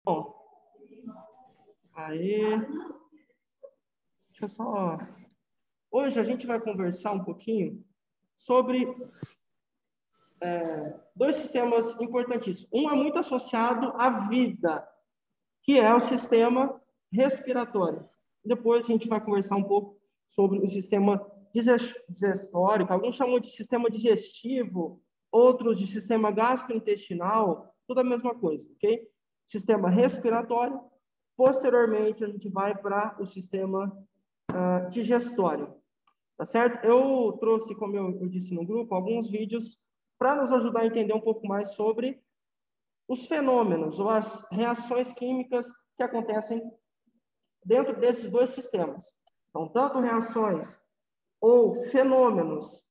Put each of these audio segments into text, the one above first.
Bom, aí, deixa eu só... Hoje a gente vai conversar um pouquinho sobre dois sistemas importantíssimos. Um é muito associado à vida, que é o sistema respiratório. Depois a gente vai conversar um pouco sobre o sistema digestório, que alguns chamam de sistema digestivo, outros de sistema gastrointestinal, tudo a mesma coisa, ok? Sistema respiratório. Posteriormente, a gente vai para o sistema digestório, tá certo? Eu trouxe, como eu disse no grupo, alguns vídeos para nos ajudar a entender um pouco mais sobre os fenômenos ou as reações químicas que acontecem dentro desses dois sistemas. Então, tanto reações ou fenômenos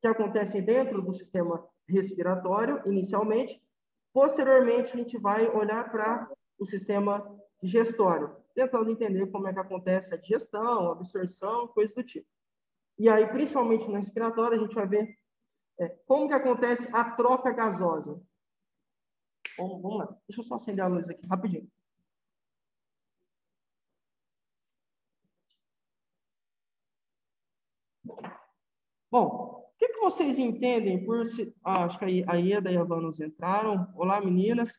que acontecem dentro do sistema respiratório, inicialmente. Posteriormente, a gente vai olhar para o sistema digestório, tentando entender como é que acontece a digestão, a absorção, coisas do tipo. E aí, principalmente no respiratório, a gente vai ver como que acontece a troca gasosa. Bom, vamos lá. Deixa eu só acender a luz aqui rapidinho. Bom, o que vocês entendem por... acho que a Ieda e a Vanos entraram. Olá, meninas.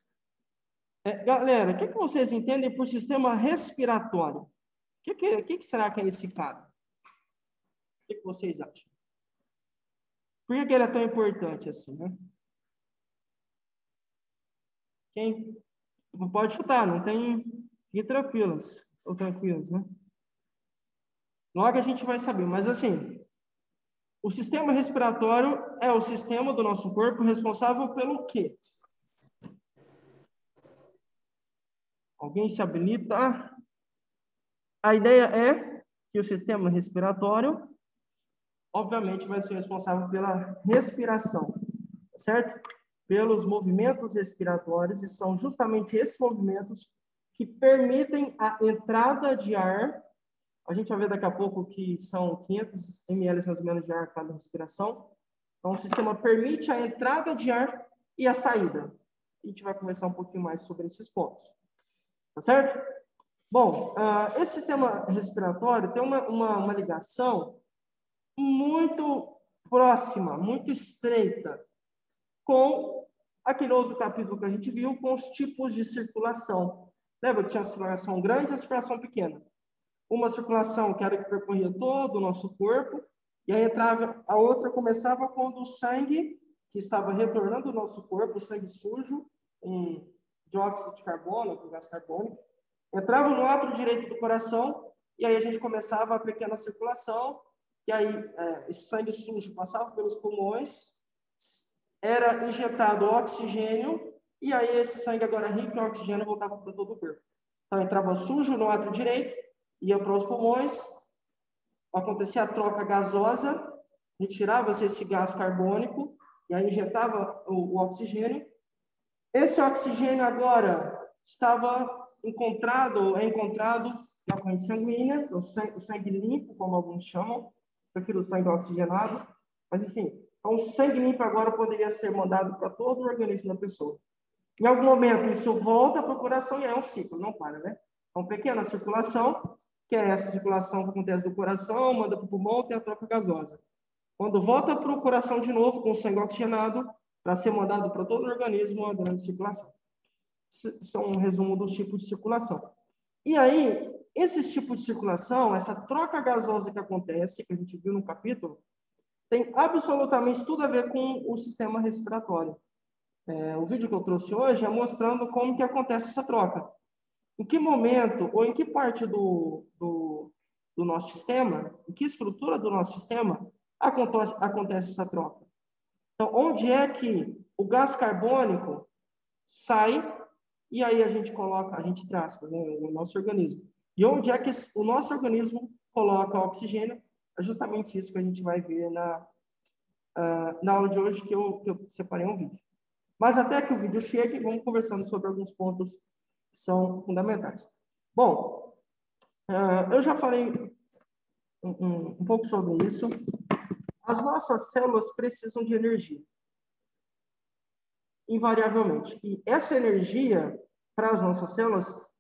Galera, o que vocês entendem por sistema respiratório? O que será que é esse cara? O que vocês acham? Por que ele é tão importante assim, né? Quem pode chutar, não tem... Fiquem tranquilos, ou tranquilos, né? Logo a gente vai saber, mas assim, o sistema respiratório é o sistema do nosso corpo responsável pelo quê? Alguém se habilita? A ideia é que o sistema respiratório, obviamente, vai ser responsável pela respiração, certo? Pelos movimentos respiratórios, e são justamente esses movimentos que permitem a entrada de ar. A gente vai ver daqui a pouco que são 500 ml mais ou menos de ar cada respiração. Então, o sistema permite a entrada de ar e a saída. A gente vai conversar um pouquinho mais sobre esses pontos. Tá certo? Bom, esse sistema respiratório tem uma ligação muito próxima, muito estreita, com aquele outro capítulo que a gente viu, com os tipos de circulação. Lembra que tinha a circulação grande e a circulação pequena? Uma circulação que era que percorria todo o nosso corpo, e aí entrava, a outra começava quando o sangue, que estava retornando ao nosso corpo, o sangue sujo, um dióxido de carbono, com gás carbônico, entrava no lado direito do coração, e aí a gente começava a pequena circulação, e aí esse sangue sujo passava pelos pulmões, era injetado oxigênio, e aí esse sangue agora rico em oxigênio voltava para todo o corpo. Então entrava sujo no ato direito, ia para os pulmões, acontecia a troca gasosa, retirava-se esse gás carbônico, e aí injetava o oxigênio. Esse oxigênio agora é encontrado na corrente sanguínea, o sangue limpo, como alguns chamam, prefiro o sangue oxigenado, mas enfim. Então, o sangue limpo agora poderia ser mandado para todo o organismo da pessoa. Em algum momento, isso volta para o coração e é um ciclo, não para, né? Então, pequena circulação, que é essa circulação que acontece do coração, manda para o pulmão, tem a troca gasosa. Quando volta para o coração de novo, com o sangue oxigenado, para ser mandado para todo o organismo, a grande circulação. Isso é um resumo dos tipos de circulação. E aí, esses tipos de circulação, essa troca gasosa que acontece, que a gente viu no capítulo, tem absolutamente tudo a ver com o sistema respiratório. O vídeo que eu trouxe hoje é mostrando como que acontece essa troca. Em que momento, ou em que parte do nosso sistema, em que estrutura do nosso sistema, acontece essa troca? Então, onde é que o gás carbônico sai e aí a gente traz para o nosso organismo? E onde é que o nosso organismo coloca oxigênio? É justamente isso que a gente vai ver na aula de hoje, que eu separei um vídeo. Mas até que o vídeo chegue, vamos conversando sobre alguns pontos que são fundamentais. Bom, eu já falei um pouco sobre isso. As nossas células precisam de energia, invariavelmente. E essa energia, para as nossas células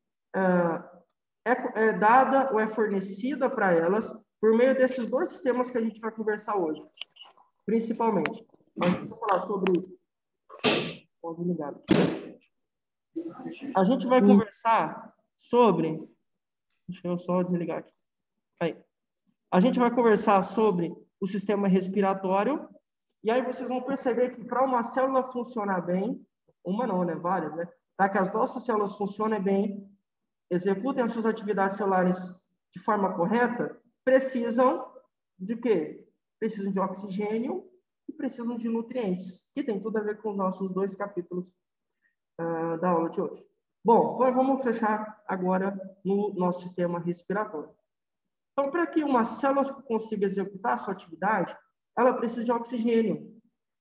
é dada ou é fornecida para elas por meio desses dois sistemas que a gente vai conversar hoje, principalmente. A gente vai falar sobre... A gente vai conversar sobre... Deixa eu só desligar aqui. Aí. A gente vai conversar sobre o sistema respiratório, e aí vocês vão perceber que para uma célula funcionar bem, uma não, né? Várias, né? Para que as nossas células funcionem bem, executem as suas atividades celulares de forma correta, precisam de quê? Precisam de oxigênio e precisam de nutrientes, que tem tudo a ver com os nossos dois capítulos da aula de hoje. Bom, vamos fechar agora no nosso sistema respiratório. Então, para que uma célula consiga executar a sua atividade, ela precisa de oxigênio.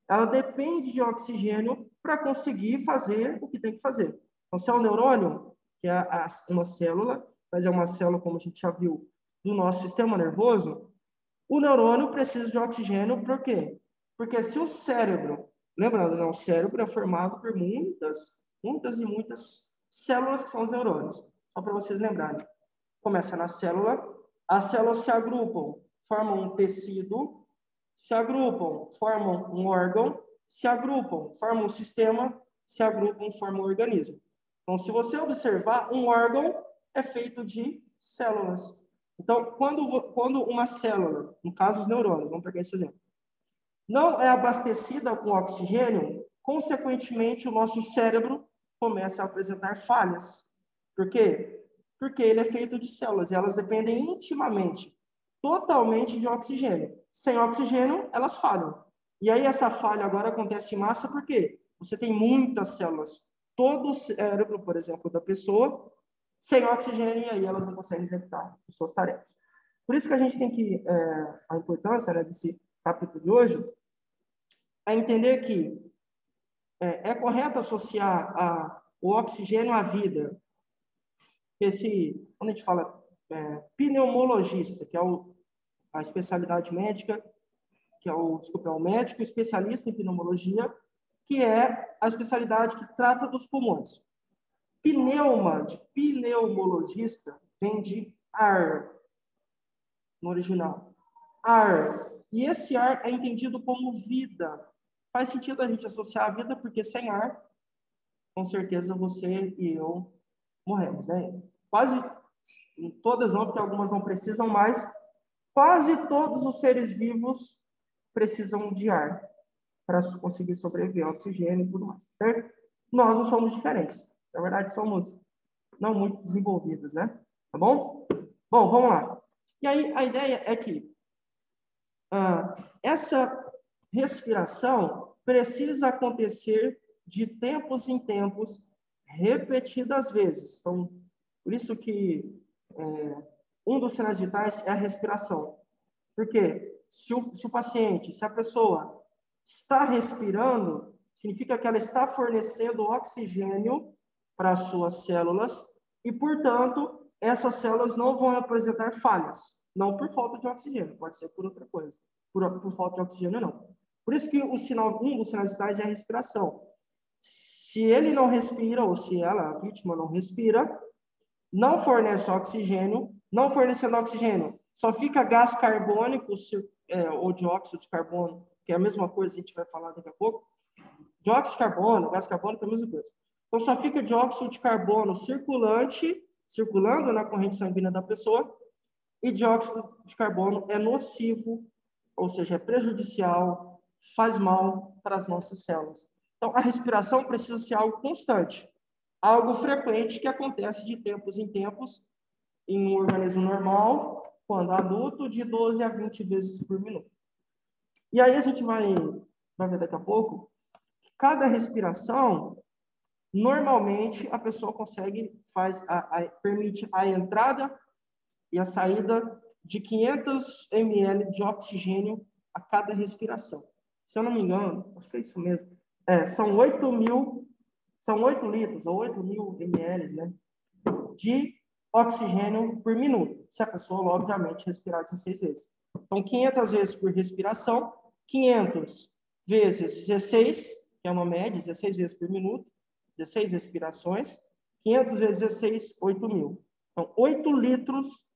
Ela depende de oxigênio para conseguir fazer o que tem que fazer. Então, se é um neurônio, que é uma célula, mas é uma célula, como a gente já viu, do nosso sistema nervoso, o neurônio precisa de oxigênio por quê? Porque se o cérebro, lembrando, né, o cérebro é formado por muitas e muitas células que são os neurônios. Só para vocês lembrarem. Começa na célula, as células se agrupam, formam um tecido, se agrupam, formam um órgão, se agrupam, formam um sistema, se agrupam, formam um organismo. Então, se você observar, um órgão é feito de células. Então, quando uma célula, no caso os neurônios, vamos pegar esse exemplo, não é abastecida com oxigênio, consequentemente, o nosso cérebro começa a apresentar falhas. Por quê? Porque ele é feito de células e elas dependem intimamente, totalmente de oxigênio. Sem oxigênio, elas falham. E aí essa falha agora acontece em massa porque você tem muitas células. Todo o cérebro, por exemplo, da pessoa, sem oxigênio, e aí elas não conseguem executar as suas tarefas. Por isso que a gente tem que, a importância, né, desse capítulo de hoje, é entender que é correto associar o oxigênio à vida. Quando a gente fala pneumologista, que é a especialidade médica, que é o médico especialista em pneumologia, que é a especialidade que trata dos pulmões. Pneuma, de pneumologista, vem de ar, no original. Ar. E esse ar é entendido como vida. Faz sentido a gente associar a vida, porque sem ar, com certeza você e eu morremos, né? Quase todas não, porque algumas não precisam mais. Quase todos os seres vivos precisam de ar para conseguir sobreviver, oxigênio e tudo mais, certo? Nós não somos diferentes. Na verdade, somos não muito desenvolvidos, né? Tá bom? Bom, vamos lá. E aí, a ideia é que essa respiração precisa acontecer de tempos em tempos, repetidas vezes. Então, por isso que um dos sinais vitais é a respiração. Porque se o paciente, se a pessoa está respirando, significa que ela está fornecendo oxigênio para as suas células e, portanto, essas células não vão apresentar falhas. Não por falta de oxigênio, pode ser por outra coisa. Por falta de oxigênio, não. Por isso que um dos sinais vitais é a respiração. Se ele não respira, ou se ela, a vítima, não respira, não fornece oxigênio, não fornecendo oxigênio, só fica gás carbônico ou dióxido de carbono, que é a mesma coisa, a gente vai falar daqui a pouco. Dióxido de carbono, gás carbônico é a mesma coisa. Então, só fica dióxido de carbono circulando na corrente sanguínea da pessoa, e dióxido de carbono é nocivo, ou seja, é prejudicial, faz mal para as nossas células. Então, a respiração precisa ser algo constante, algo frequente que acontece de tempos em tempos em um organismo normal, quando adulto, de 12 a 20 vezes por minuto. E aí a gente vai ver daqui a pouco, cada respiração, normalmente a pessoa permite a entrada e a saída de 500 ml de oxigênio a cada respiração. Se eu não me engano, acho que é isso mesmo. São 8 litros, ou 8.000 ml, né, de oxigênio por minuto, se a pessoa, obviamente, respirar 16 vezes. Então, 500 vezes por respiração, 500 vezes 16, que é uma média, 16 vezes por minuto, 16 respirações, 500 vezes 16, 8.000. Então, 8 litros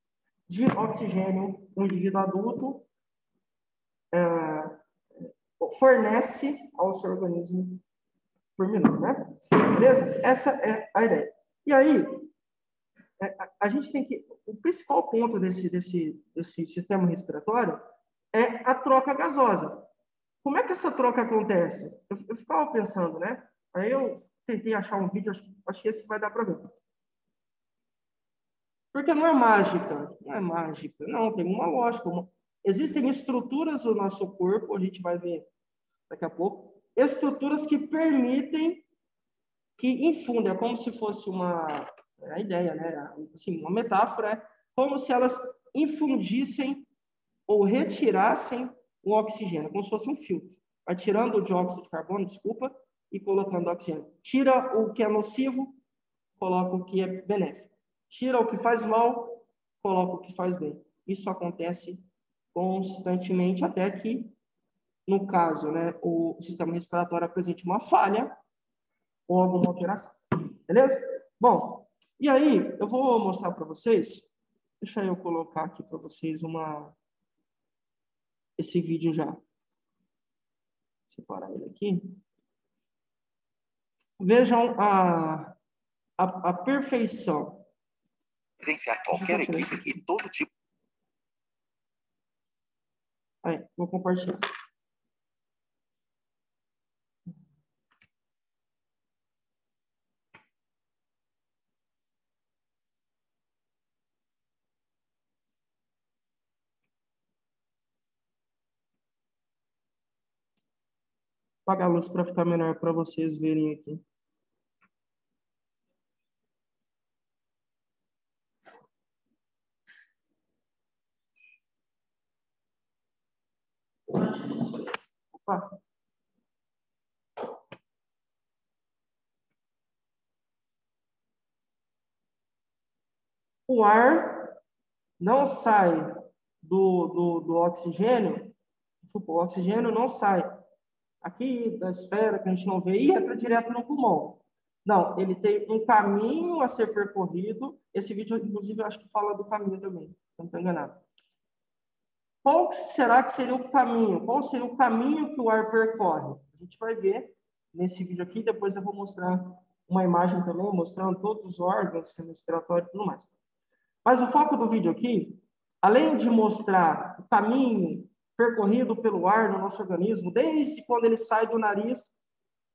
de oxigênio um indivíduo adulto fornece ao seu organismo por minuto, né? Beleza? Essa é a ideia. E aí, a gente tem que... O principal ponto desse sistema respiratório é a troca gasosa. Como é que essa troca acontece? Eu ficava pensando, né? Aí eu tentei achar um vídeo, acho que esse vai dar para ver. Porque não é mágica, não é mágica. Não, tem uma lógica. Existem estruturas do nosso corpo, a gente vai ver daqui a pouco, estruturas que permitem, que infundem, é como se fosse a ideia, né? Assim, uma metáfora, é como se elas infundissem ou retirassem o oxigênio, como se fosse um filtro. Vai tirando o dióxido de carbono, desculpa, e colocando oxigênio. Tira o que é nocivo, coloca o que é benéfico. Tira o que faz mal, coloca o que faz bem. Isso acontece constantemente, até que, no caso, né, o sistema respiratório apresente uma falha ou alguma alteração. Beleza? Bom, e aí, eu vou mostrar para vocês, deixa eu colocar aqui para vocês esse vídeo já. Vou separar ele aqui. Vejam a perfeição. Gerenciar qualquer equipe e todo tipo. Aí, vou compartilhar. Apagar a luz para ficar melhor para vocês verem aqui. Opa. O ar não sai do oxigênio, o oxigênio não sai aqui da esfera que a gente não vê e entra direto no pulmão. Não, ele tem um caminho a ser percorrido. Esse vídeo, inclusive, eu acho que fala do caminho também, não estou enganado. Qual será que seria o caminho? Qual seria o caminho que o ar percorre? A gente vai ver nesse vídeo aqui, depois eu vou mostrar uma imagem também, mostrando todos os órgãos, sistema respiratório e tudo mais. Mas o foco do vídeo aqui, além de mostrar o caminho percorrido pelo ar no nosso organismo, desde quando ele sai do nariz,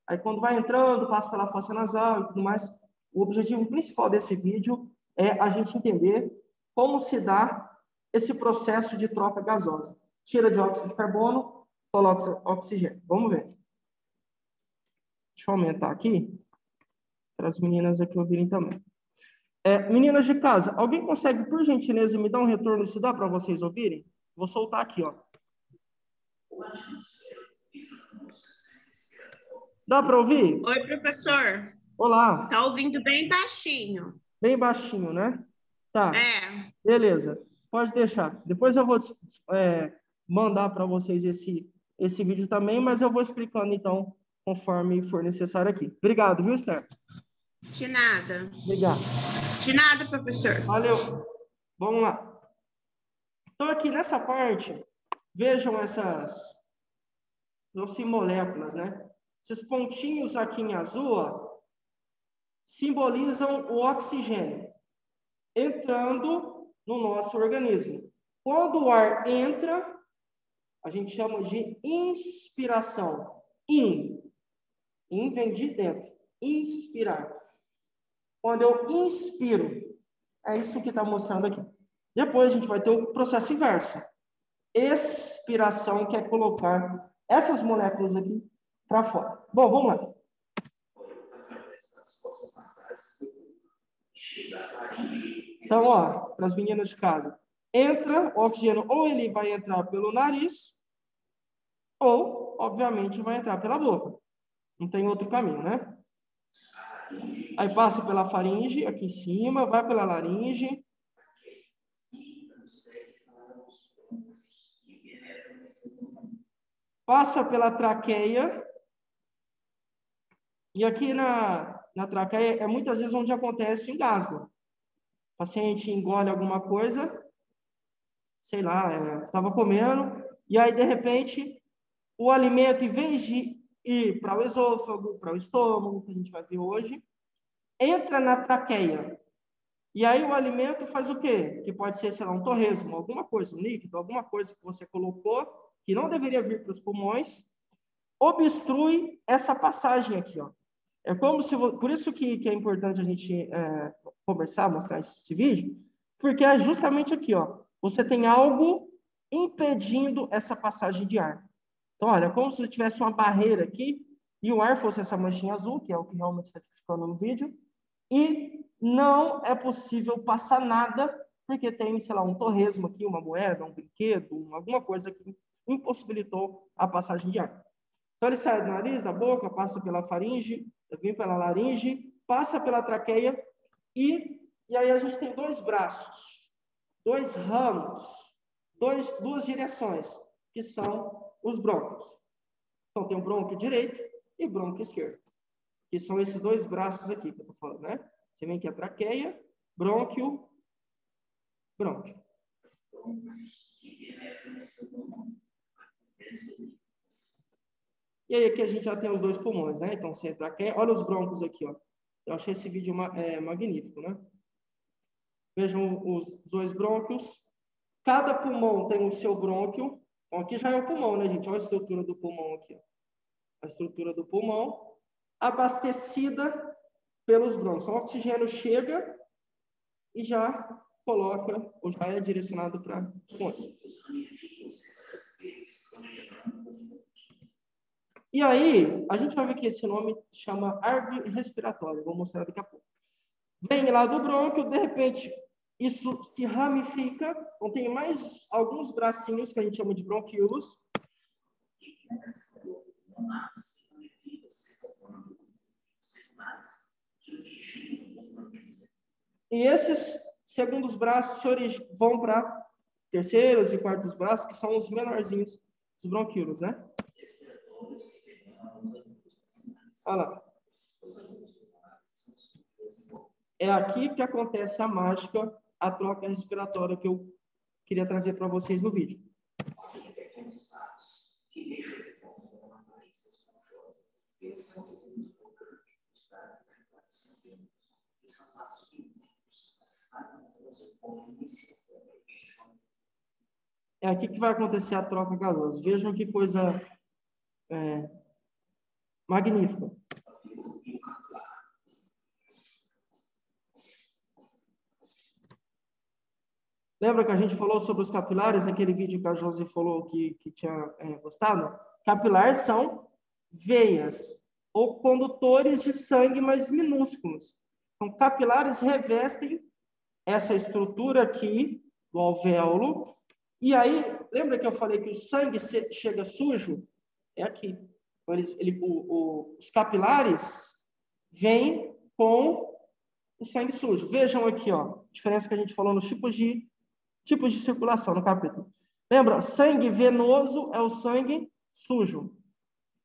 aí quando vai entrando, passa pela fossa nasal e tudo mais, o objetivo principal desse vídeo é a gente entender como se dá esse processo de troca gasosa. Tira dióxido de carbono, coloca oxigênio. Vamos ver. Deixa eu aumentar aqui, para as meninas aqui ouvirem também. Meninas de casa, alguém consegue, por gentileza, me dar um retorno se dá para vocês ouvirem? Vou soltar aqui, ó. Dá para ouvir? Oi, professor. Olá. Tá ouvindo bem baixinho. Bem baixinho, né? Tá. É. Beleza. Pode deixar. Depois eu vou mandar para vocês esse vídeo também, mas eu vou explicando, então, conforme for necessário aqui. Obrigado, viu, Esther? De nada. Obrigado. De nada, professor. Valeu. Vamos lá. Então, aqui nessa parte, vejam essas moléculas, né? Esses pontinhos aqui em azul, ó, simbolizam o oxigênio entrando no nosso organismo. Quando o ar entra, a gente chama de inspiração. In vem de dentro. Inspirar. Quando eu inspiro, é isso que está mostrando aqui. Depois a gente vai ter o processo inverso. Expiração, que é colocar essas moléculas aqui para fora. Bom, vamos lá. Então, ó, para as meninas de casa, entra o oxigênio, ou ele vai entrar pelo nariz, ou, obviamente, vai entrar pela boca. Não tem outro caminho, né? Aí passa pela faringe, aqui em cima, vai pela laringe. Passa pela traqueia. E aqui na na traqueia é muitas vezes onde acontece o engasgo. O paciente engole alguma coisa, sei lá, estava comendo, e aí, de repente, o alimento, em vez de ir para o esôfago, para o estômago, que a gente vai ver hoje, entra na traqueia. E aí o alimento faz o quê? Que pode ser, sei lá, um torresmo, alguma coisa, um líquido, alguma coisa que você colocou, que não deveria vir para os pulmões, obstrui essa passagem aqui, ó. É como se... Por isso que é importante a gente conversar, mostrar esse vídeo, porque é justamente aqui, ó. Você tem algo impedindo essa passagem de ar. Então, olha, como se tivesse uma barreira aqui e o ar fosse essa manchinha azul, que é o que realmente está ficando no vídeo, e não é possível passar nada porque tem, sei lá, um torresmo aqui, uma moeda, um brinquedo, alguma coisa que impossibilitou a passagem de ar. Então, ele sai do nariz, da boca, passa pela faringe, vem pela laringe, passa pela traqueia e aí a gente tem dois braços, dois ramos, duas direções, que são os brônquios. Então, tem o brônquio direito e o brônquio esquerdo, que são esses dois braços aqui que eu estou falando, né? Você vem aqui a traqueia, brônquio, brônquio. E aí aqui a gente já tem os dois pulmões, né? Então, você traqueia, olha os brônquios aqui, ó. Eu achei esse vídeo magnífico, né? Vejam os dois brônquios. Cada pulmão tem o seu brônquio. Então, aqui já é o pulmão, né, gente? Olha a estrutura do pulmão aqui, ó. A estrutura do pulmão, abastecida pelos brônquios. Então, o oxigênio chega e já coloca, ou já é direcionado para os pulmões. E aí, a gente vai ver que esse nome chama árvore respiratória. Vou mostrar daqui a pouco. Vem lá do brônquio, de repente, isso se ramifica. Então, tem mais alguns bracinhos que a gente chama de bronquíolos. E esses segundos braços vão para terceiros e quartos braços, que são os menorzinhos, os bronquíolos, né? Olha lá. É aqui que acontece a mágica, a troca respiratória que eu queria trazer para vocês no vídeo. É aqui que vai acontecer a troca gasosa. Vejam que coisa magnífica. Lembra que a gente falou sobre os capilares, naquele vídeo que a Josi falou que tinha gostado? Capilares são veias ou condutores de sangue mais minúsculos. Então, capilares revestem essa estrutura aqui do alvéolo. E aí, lembra que eu falei que o sangue chega sujo? É aqui. Então, os capilares vêm com o sangue sujo. Vejam aqui, ó, a diferença que a gente falou nos tipos de circulação no capítulo. Lembra? Sangue venoso é o sangue sujo.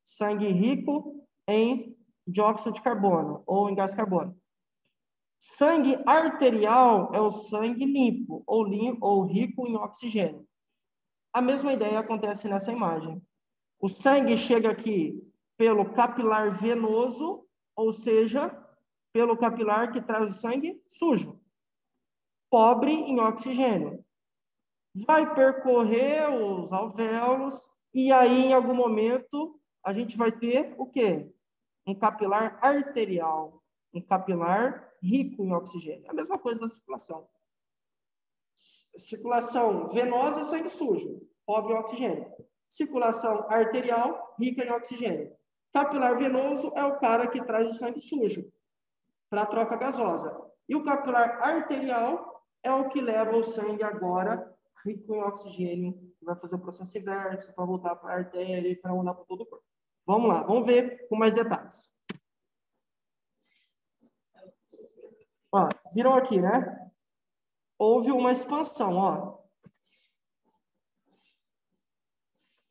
Sangue rico em dióxido de carbono ou em gás carbônico. Sangue arterial é o sangue limpo ou rico em oxigênio. A mesma ideia acontece nessa imagem. O sangue chega aqui pelo capilar venoso, ou seja, pelo capilar que traz o sangue sujo, pobre em oxigênio. Vai percorrer os alvéolos e aí, em algum momento, a gente vai ter o quê? Um capilar arterial, um capilar rico em oxigênio. É a mesma coisa da circulação. Circulação venosa, sangue sujo, pobre em oxigênio. Circulação arterial, rica em oxigênio. Capilar venoso é o cara que traz o sangue sujo para a troca gasosa. E o capilar arterial é o que leva o sangue agora rico em oxigênio, que vai fazer o processo inverso para voltar para a artéria e para mandar para todo o corpo. Vamos lá, vamos ver com mais detalhes. Ó, viram aqui, né? Houve uma expansão, ó.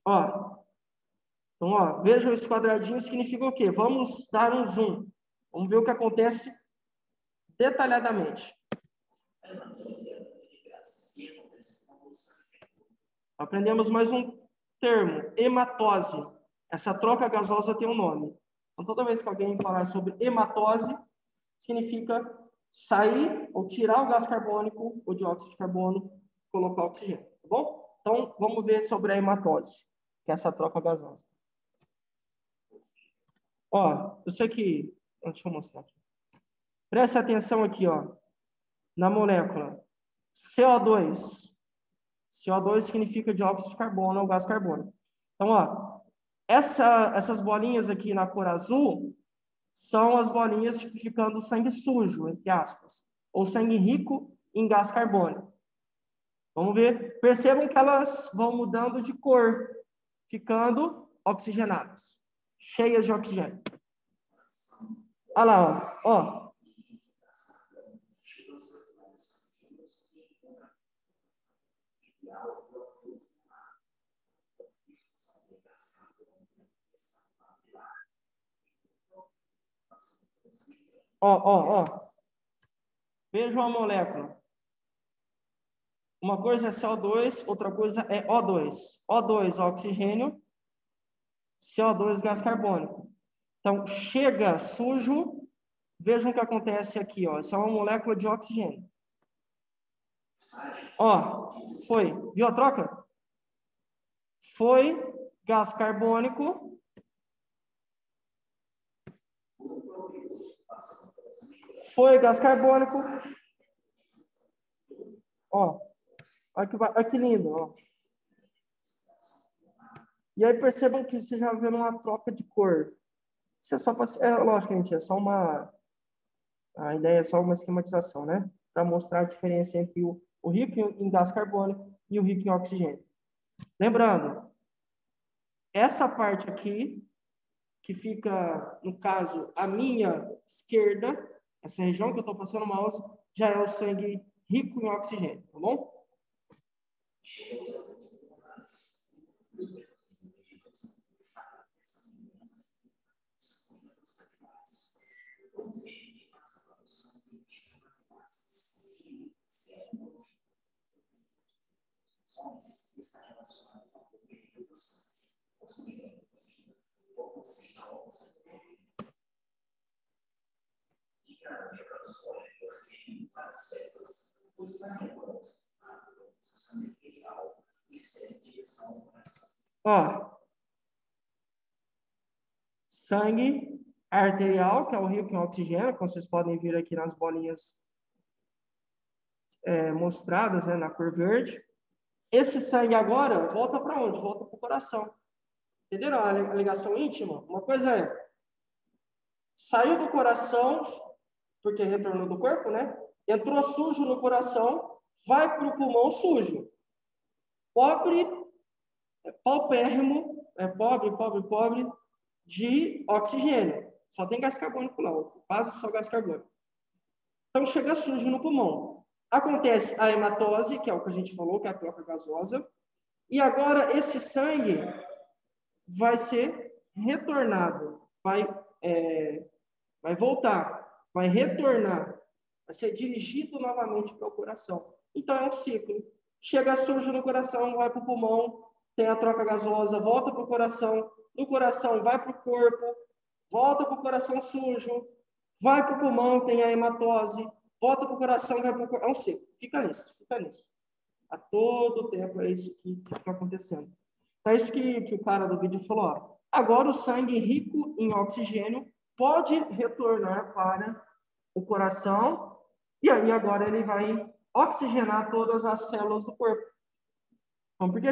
Ó. Então, ó, vejam esse quadradinho significa o quê? Vamos dar um zoom. Vamos ver o que acontece detalhadamente. Aprendemos mais um termo, hematose. Essa troca gasosa tem um nome. Então, toda vez que alguém falar sobre hematose, significa sair ou tirar o gás carbônico, o dióxido de carbono, colocar oxigênio, tá bom? Então, vamos ver sobre a hematose, que é essa troca gasosa. Ó, eu sei que... Deixa eu mostrar aqui. Preste atenção aqui, ó, na molécula CO2. CO2 significa dióxido de carbono ou gás carbônico. Então, ó, essas bolinhas aqui na cor azul são as bolinhas tipificando o sangue sujo, entre aspas, ou sangue rico em gás carbônico. Vamos ver. Percebam que elas vão mudando de cor, ficando oxigenadas, cheias de oxigênio. Olha lá, ó. Ó. Vejam a molécula. Uma coisa é CO2, outra coisa é O2. O2, oxigênio. CO2, gás carbônico. Então, chega sujo. Vejam o que acontece aqui, ó. Isso é uma molécula de oxigênio. Ó, foi. Viu a troca? Foi gás carbônico. Foi gás carbônico. Ó, olha que lindo, ó. E aí percebam que você já vê uma troca de cor. Isso é só para... lógico, gente, é só uma... A ideia é só uma esquematização, né? Para mostrar a diferença entre o rico em gás carbônico e o rico em oxigênio. Lembrando, essa parte aqui, que fica, no caso, à minha esquerda, essa região que eu estou passando o mouse, já é o sangue rico em oxigênio, tá bom? Ó, sangue arterial, que é o rico em oxigênio, como vocês podem ver aqui nas bolinhas mostradas, né, na cor verde. Esse sangue agora volta para onde? Volta para o coração. Entenderam a ligação íntima? Uma coisa é, saiu do coração, porque retornou do corpo, né? Entrou sujo no coração, vai para o pulmão sujo. Pobre, paupérrimo, pobre de oxigênio. Só tem gás carbônico lá, quase só gás carbônico. Então chega sujo no pulmão. Acontece a hematose, que é o que a gente falou, que é a troca gasosa. E agora esse sangue vai ser retornado, vai voltar, vai retornar, vai ser dirigido novamente para o coração. Então é um ciclo. Chega sujo no coração, vai para o pulmão, tem a troca gasosa, volta para o coração, do coração vai para o corpo, volta para o coração sujo, vai para o pulmão, tem a hematose, volta para o coração, vai para o corpo. É um ciclo. Fica nisso. A todo tempo é isso que está acontecendo. Então, é isso que o cara do vídeo falou. Ó. Agora, o sangue rico em oxigênio pode retornar para o coração e aí agora ele vai oxigenar todas as células do corpo. Então, por que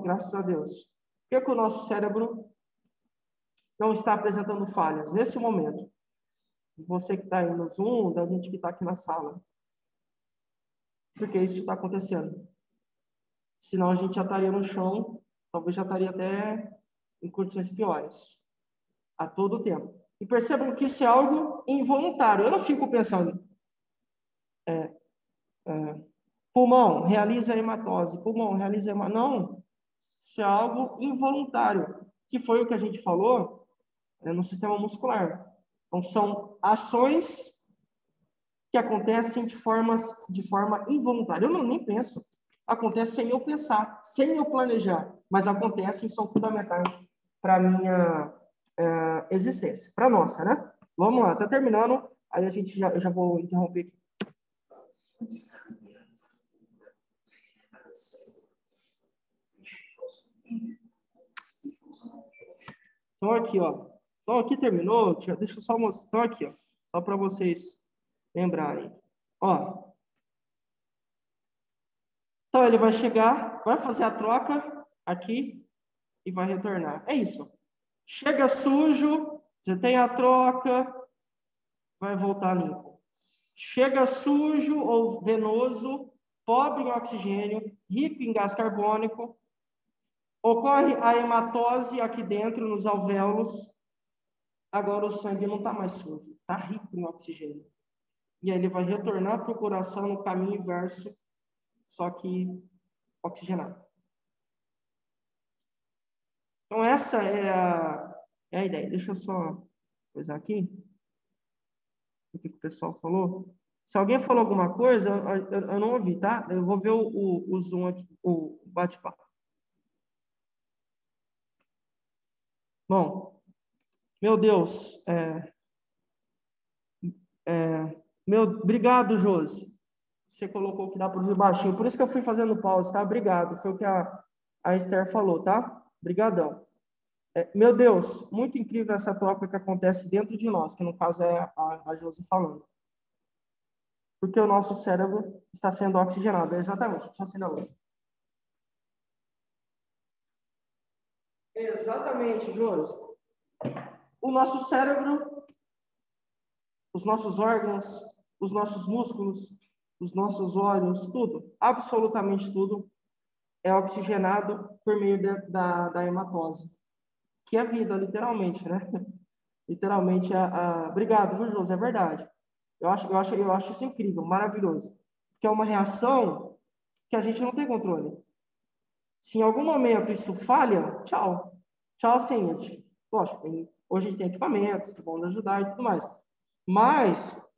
graças a Deus, por que o nosso cérebro não está apresentando falhas nesse momento? Você que está aí no Zoom, da gente que está aqui na sala. Porque isso está acontecendo. Senão a gente já estaria no chão, talvez já estaria até em condições piores. A todo tempo. E percebam que isso é algo involuntário. Eu não fico pensando, pulmão, realiza a hematose, pulmão, realiza a hematose. Não, isso é algo involuntário, que foi o que a gente falou no sistema muscular. Então, são ações que acontecem de forma involuntária. Eu nem penso. Acontece sem eu pensar, sem eu planejar, mas acontecem e são fundamentais para a minha existência, para a nossa, né? Vamos lá, está terminando, aí a gente eu já vou interromper aqui. Então, aqui, ó. Então, aqui terminou. Deixa eu só mostrar aqui, ó. Só para vocês lembrarem. Ó. Então, ele vai chegar, vai fazer a troca aqui e vai retornar. É isso. Chega sujo, você tem a troca, vai voltar limpo. Chega sujo ou venoso, pobre em oxigênio, rico em gás carbônico, ocorre a hematose aqui dentro, nos alvéolos. Agora o sangue não está mais sujo, está rico em oxigênio. E aí ele vai retornar para o coração no caminho inverso, só que oxigenado. Então essa é a ideia. Deixa eu só coisar aqui. O que o pessoal falou. Se alguém falou alguma coisa, eu não ouvi, tá? Eu vou ver o Zoom aqui, o bate-papo. Bom, meu Deus, obrigado, Josi. Você colocou que dá para ouvir baixinho. Por isso que eu fui fazendo pausa, tá? Obrigado. Foi o que a Esther falou, tá? Obrigadão. Meu Deus, muito incrível essa troca que acontece dentro de nós, que no caso é a Josi falando. Porque o nosso cérebro está sendo oxigenado. Exatamente. Deixa eu acender a luz. Exatamente, Josi. O nosso cérebro, os nossos órgãos, os nossos músculos, os nossos olhos, tudo, absolutamente tudo, é oxigenado por meio da hematose, que é a vida, literalmente, né? Literalmente, obrigado, viu, José? É verdade. Eu acho isso incrível, maravilhoso. Porque é uma reação que a gente não tem controle. Se em algum momento isso falha, tchau. Tchau, assim, lógico, hoje a gente tem equipamentos que vão ajudar e tudo mais. Mas,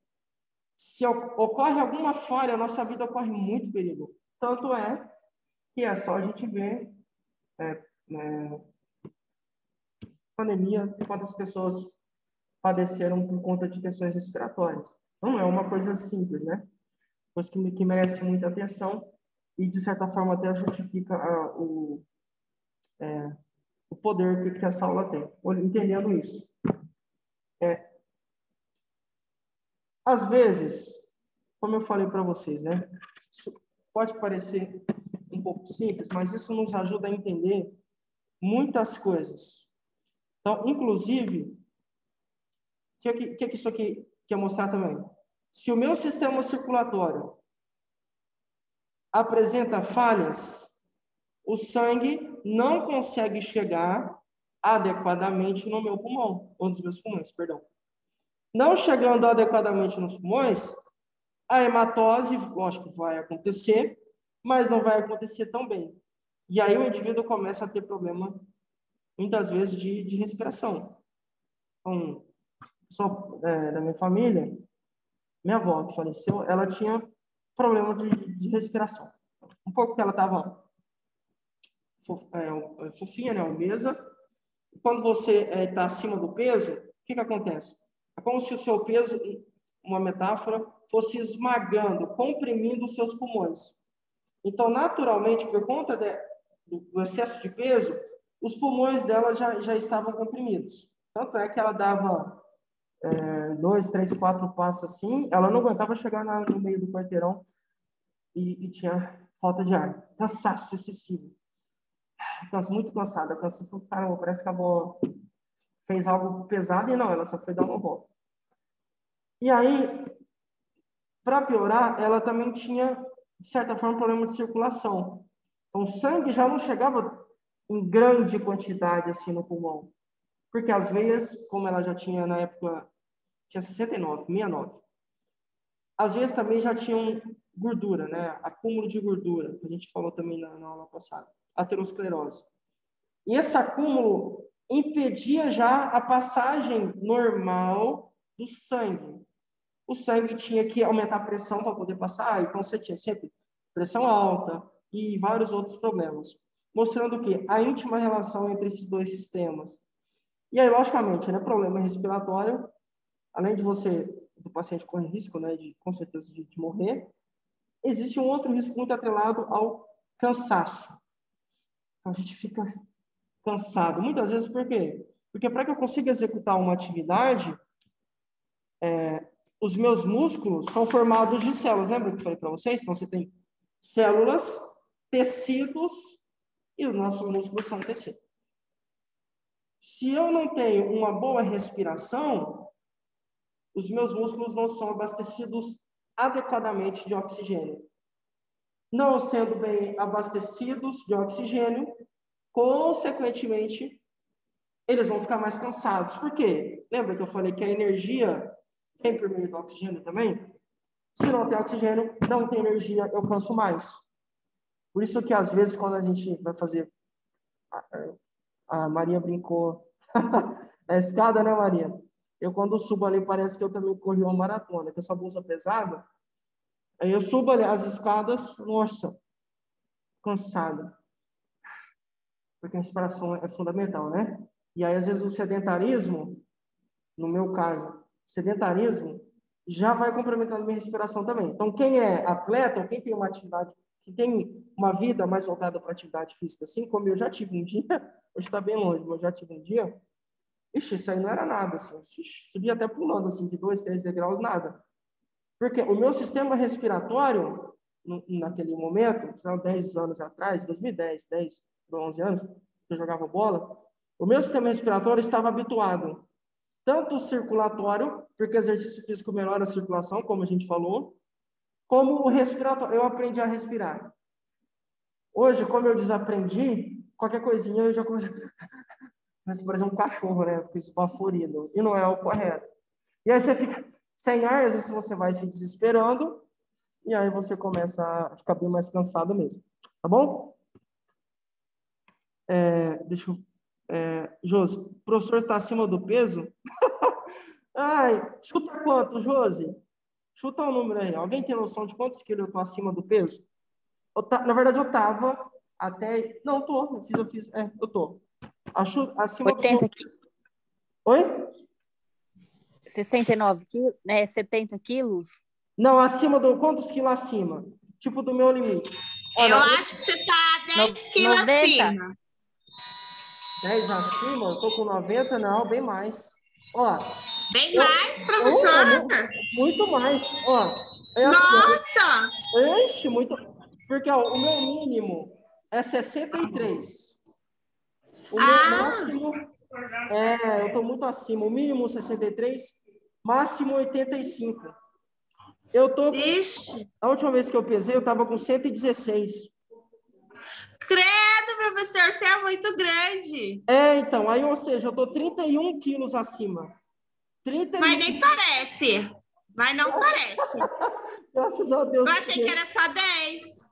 se ocorre alguma falha, a nossa vida corre muito perigo. Tanto é que é só a gente ver pandemia, quantas pessoas padeceram por conta de questões respiratórias. Não é uma coisa simples, né? Coisa que merece muita atenção e, de certa forma, até justifica o poder que essa aula tem, entendendo isso. Às vezes, como eu falei para vocês, né? Isso pode parecer um pouco simples, mas isso nos ajuda a entender muitas coisas. Então, inclusive, o que isso aqui quer mostrar também? Se o meu sistema circulatório apresenta falhas, o sangue não consegue chegar adequadamente no meu pulmão, ou nos meus pulmões, perdão. Não chegando adequadamente nos pulmões, a hematose, lógico, vai acontecer, mas não vai acontecer tão bem. E aí o indivíduo começa a ter problema, muitas vezes, de respiração. Então, só da minha família, minha avó, que faleceu, ela tinha problema de respiração. Um pouco que ela estava fofinha, né, obesa. Quando você está acima do peso, o que acontece? É como se o seu peso, uma metáfora, fosse esmagando, comprimindo os seus pulmões. Então, naturalmente, por conta do excesso de peso, os pulmões dela já estavam comprimidos. Tanto é que ela dava 2, 3, 4 passos assim, ela não aguentava chegar no meio do quarteirão e tinha falta de ar. Cansaço excessivo. Muito cansada. Cansaço, caramba, parece que a avó fez algo pesado e não, ela só foi dar uma volta. E aí, para piorar, ela também tinha, de certa forma, problema de circulação. Então, o sangue já não chegava em grande quantidade assim no pulmão. Porque as veias, como ela já tinha na época, tinha 69. As veias também já tinham gordura, né? Acúmulo de gordura, que a gente falou também na aula passada. Aterosclerose. E esse acúmulo impedia já a passagem normal do sangue. O sangue tinha que aumentar a pressão para poder passar, então você tinha sempre pressão alta e vários outros problemas, mostrando que a íntima relação entre esses dois sistemas. E aí, logicamente, né, problema respiratório, além de do paciente correr risco, né, com certeza de morrer, existe um outro risco muito atrelado ao cansaço. Então, a gente fica cansado. Muitas vezes, por quê? Porque para que eu consiga executar uma atividade, os meus músculos são formados de células. Lembra que eu falei para vocês? Então, você tem células, tecidos, e os nossos músculos são tecidos. Se eu não tenho uma boa respiração, os meus músculos não são abastecidos adequadamente de oxigênio. Não sendo bem abastecidos de oxigênio, consequentemente, eles vão ficar mais cansados. Por quê? Lembra que eu falei que a energia vem por meio do oxigênio também? Se não tem oxigênio, não tem energia, eu canso mais. Por isso que, às vezes, quando a gente vai fazer... A Maria brincou na escada, né, Maria? Eu, quando subo ali, parece que eu também corri uma maratona, com essa bolsa pesada. Aí eu subo ali as escadas, nossa, cansado. Porque a respiração é fundamental, né? E aí, às vezes, o sedentarismo, no meu caso, sedentarismo, já vai comprometendo a minha respiração também. Então, quem é atleta, ou quem tem uma atividade, que tem uma vida mais voltada para atividade física, assim como eu já tive um dia, hoje está bem longe, mas eu já tive um dia, ixi, isso aí não era nada, assim, subia até pulando, assim, de 2, 3 degraus, nada. Porque o meu sistema respiratório, naquele momento, 10 anos atrás, 2010, 10, 11 anos, que eu jogava bola, o meu sistema respiratório estava habituado tanto o circulatório, porque exercício físico melhora a circulação, como a gente falou, como o respiratório. Eu aprendi a respirar. Hoje, como eu desaprendi, qualquer coisinha eu já começo a parecer um cachorro, né? Fico esbaforido. E não é o correto. E aí você fica sem ar, às vezes você vai se desesperando, e aí você começa a ficar bem mais cansado mesmo. Tá bom? Deixa eu... Josi, o professor está acima do peso? Ai, chuta quanto, Josi? Chuta um número aí. Alguém tem noção de quantos quilos eu estou acima do peso? Na verdade, eu estava até... Não, eu fiz. Eu estou. Acima 80 do peso. Oi? 69 quilos, né? 70 quilos? Não, acima do... Quantos quilos acima? Tipo do meu limite. Olha, eu acho que você está 10 quilos acima. 10 acima? Eu estou com 90? Não, bem mais. Ó, bem mais, professor? Muito mais. Ó, nossa! Assim, enche muito. Porque ó, o meu mínimo é 63. O meu máximo eu estou muito acima. O mínimo 63, máximo 85. Eu tô. A última vez que eu pesei, eu estava com 116. Credo, professor, você é muito grande. Então, aí, ou seja, eu tô 31 quilos acima. 31. Mas nem parece. Mas não parece. Graças a Deus. Eu achei que era só 10.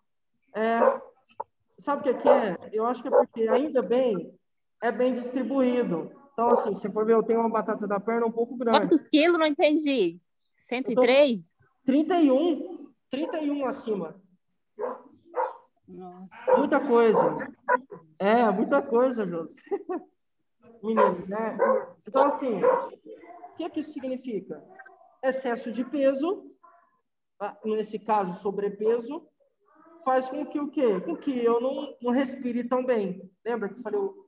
Sabe o que é? Eu acho que é porque, ainda bem, é bem distribuído. Então, assim, se for ver, eu tenho uma batata da perna um pouco grande. Quantos quilos? Não entendi. 103? 31 acima. Nossa. Muita coisa. Muita coisa, Josi. Menino, né? Então, assim, o que isso significa? Excesso de peso, nesse caso, sobrepeso, faz com que o quê? Com que eu não respire tão bem. Lembra que eu falei, o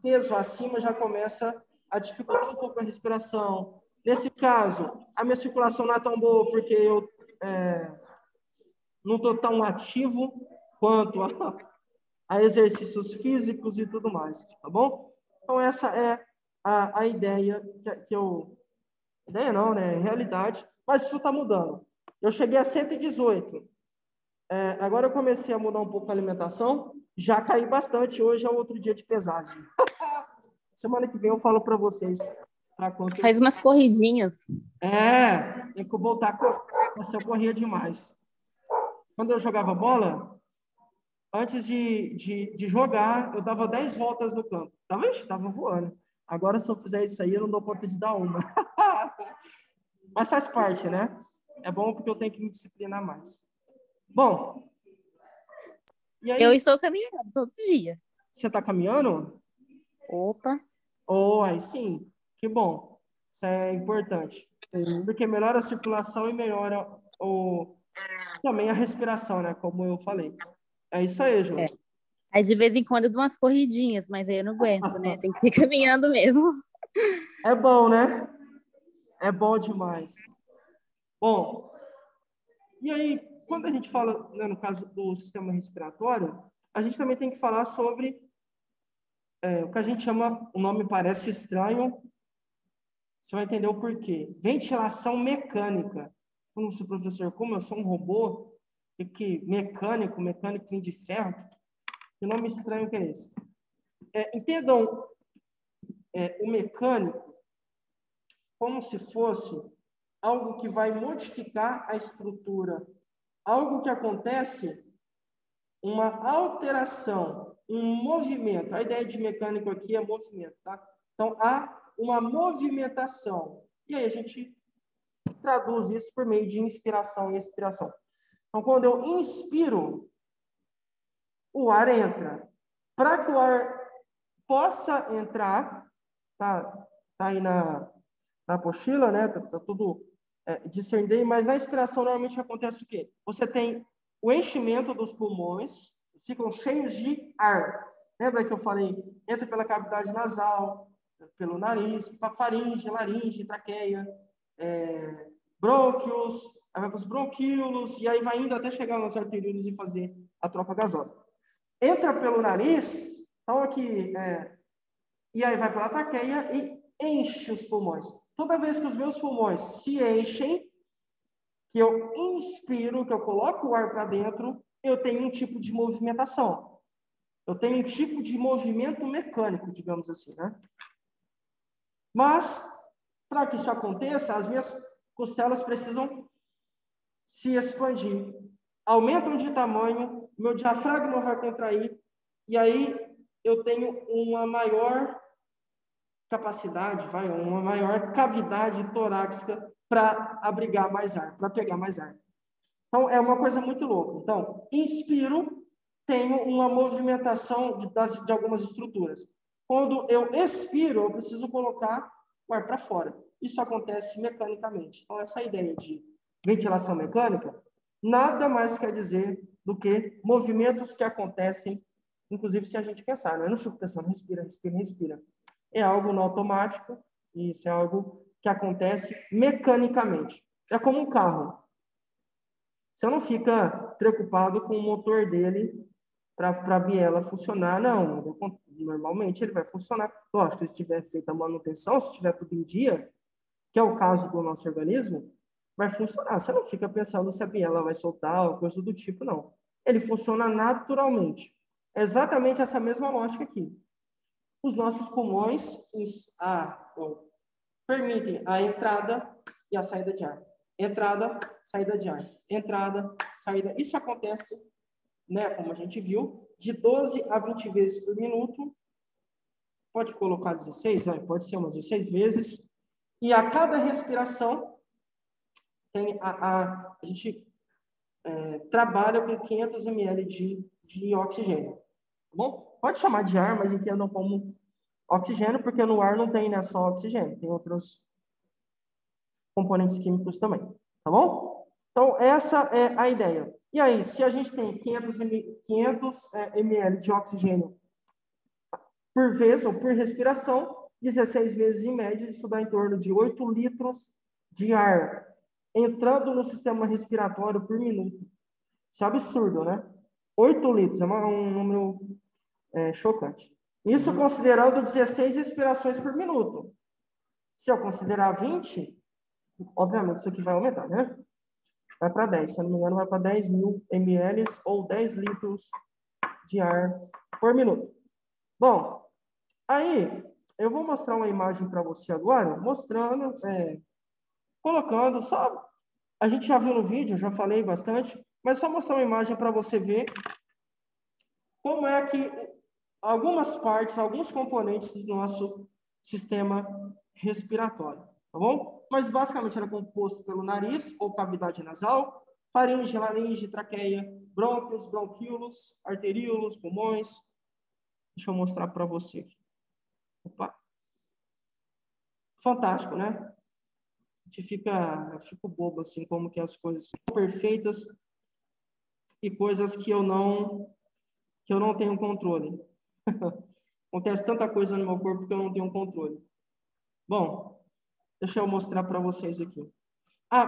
peso acima já começa a dificultar um pouco a respiração. Nesse caso, a minha circulação não é tão boa porque eu não estou tão ativo quanto a exercícios físicos e tudo mais, tá bom? Então, essa é a ideia que eu... Ideia não, né? Realidade. Mas isso está mudando. Eu cheguei a 118. Agora eu comecei a mudar um pouco a alimentação. Já caí bastante. Hoje é outro dia de pesagem. Semana que vem eu falo para vocês. Faz umas corridinhas. Tem que voltar a correr. Eu corria demais. Quando eu jogava bola, antes de jogar, eu dava 10 voltas no campo. Tava voando. Agora, se eu fizer isso aí, eu não dou conta de dar uma. Mas faz parte, né? É bom porque eu tenho que me disciplinar mais. Bom, e aí... Eu estou caminhando todo dia. Você está caminhando? Opa. Oh, aí sim. Que bom. Isso é importante. Sim. Porque melhora a circulação e melhora também a respiração, né? Como eu falei. É isso aí, Jô. É. Aí de vez em quando eu dou umas corridinhas, mas aí eu não aguento, né? Tem que ir caminhando mesmo. É bom, né? É bom demais. Bom, e aí, quando a gente fala, né, no caso do sistema respiratório, a gente também tem que falar sobre o que a gente chama, o nome parece estranho, você vai entender o porquê. Ventilação mecânica. Como se o professor, como eu sou um robô, e que mecânico vem de ferro, que nome estranho que é esse? Entendam o mecânico como se fosse algo que vai modificar a estrutura, algo que acontece, uma alteração, um movimento. A ideia de mecânico aqui é movimento, tá? Então, há uma movimentação. E aí a gente traduz isso por meio de inspiração e expiração. Então, quando eu inspiro, o ar entra. Para que o ar possa entrar, tá aí na apostila, né? Tá tudo discernido, mas na inspiração normalmente acontece o quê? Você tem o enchimento dos pulmões, ficam cheios de ar. Lembra que eu falei? Entra pela cavidade nasal, pelo nariz, faringe, laringe, traqueia, brônquios, aí vai para os bronquíolos, e aí vai indo até chegar nos arteríolos e fazer a troca gasosa. Entra pelo nariz, então aqui, e aí vai pela traqueia e enche os pulmões. Toda vez que os meus pulmões se enchem, que eu inspiro, que eu coloco o ar para dentro, eu tenho um tipo de movimentação. Eu tenho um tipo de movimento mecânico, digamos assim, né? Mas, para que isso aconteça, as minhas costelas precisam se expandir. Aumentam de tamanho, meu diafragma vai contrair, e aí eu tenho uma maior capacidade, uma maior cavidade torácica para abrigar mais ar, para pegar mais ar. Então, é uma coisa muito louca. Então, inspiro, tenho uma movimentação de algumas estruturas. Quando eu expiro, eu preciso colocar o ar para fora. Isso acontece mecanicamente. Então, essa ideia de ventilação mecânica nada mais quer dizer do que movimentos que acontecem, inclusive se a gente pensar, né? Eu não fico pensando, respira, respira, respira. É algo no automático, e isso é algo que acontece mecanicamente. É como um carro. Você não fica preocupado com o motor dele para a biela funcionar, não. Normalmente ele vai funcionar. Lógico, se tiver feita a manutenção, se tiver tudo em dia, que é o caso do nosso organismo, vai funcionar. Você não fica pensando se a biela vai soltar ou coisa do tipo, não. Ele funciona naturalmente. É exatamente essa mesma lógica aqui. Os nossos pulmões permitem a entrada e a saída de ar. Entrada, saída de ar. Entrada, saída. Isso acontece, né, como a gente viu, de 12 a 20 vezes por minuto. Pode colocar 16, pode ser umas 16 vezes. E a cada respiração, a gente trabalha com 500 ml de oxigênio. Tá bom? Pode chamar de ar, mas entendam como oxigênio, porque no ar não tem, né, só oxigênio, tem outros componentes químicos também, tá bom? Então, essa é a ideia. E aí, se a gente tem 500 ml de oxigênio por vez, ou por respiração, 16 vezes em média, isso dá em torno de 8 litros de ar entrando no sistema respiratório por minuto. Isso é absurdo, né? 8 litros, é um número chocante. Isso considerando 16 respirações por minuto. Se eu considerar 20, obviamente isso aqui vai aumentar, né? Vai para 10, se eu não me engano, vai para 10 mil ml ou 10 litros de ar por minuto. Bom, aí eu vou mostrar uma imagem para você agora, mostrando, colocando, só, a gente já viu no vídeo, já falei bastante, mas só mostrar uma imagem para você ver como é que algumas partes, alguns componentes do nosso sistema respiratório, tá bom? mas basicamente era composto pelo nariz ou cavidade nasal, faringe, laringe, traqueia, brônquios, bronquíolos, arteríolos, pulmões. Deixa eu mostrar para você. Opa. Fantástico, né? A gente fico bobo, assim, como que as coisas são perfeitas e coisas que eu não tenho controle. Acontece tanta coisa no meu corpo que eu não tenho controle. Bom, deixa eu mostrar para vocês aqui.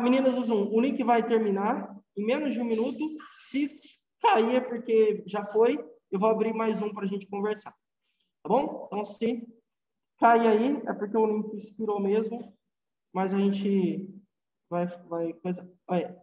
Meninas do Zoom, o link vai terminar em menos de um minuto. Se cair é porque já foi. Eu vou abrir mais um para a gente conversar. Tá bom? Então, se cair aí, é porque o link expirou mesmo. Mas a gente vai coisa. Olha,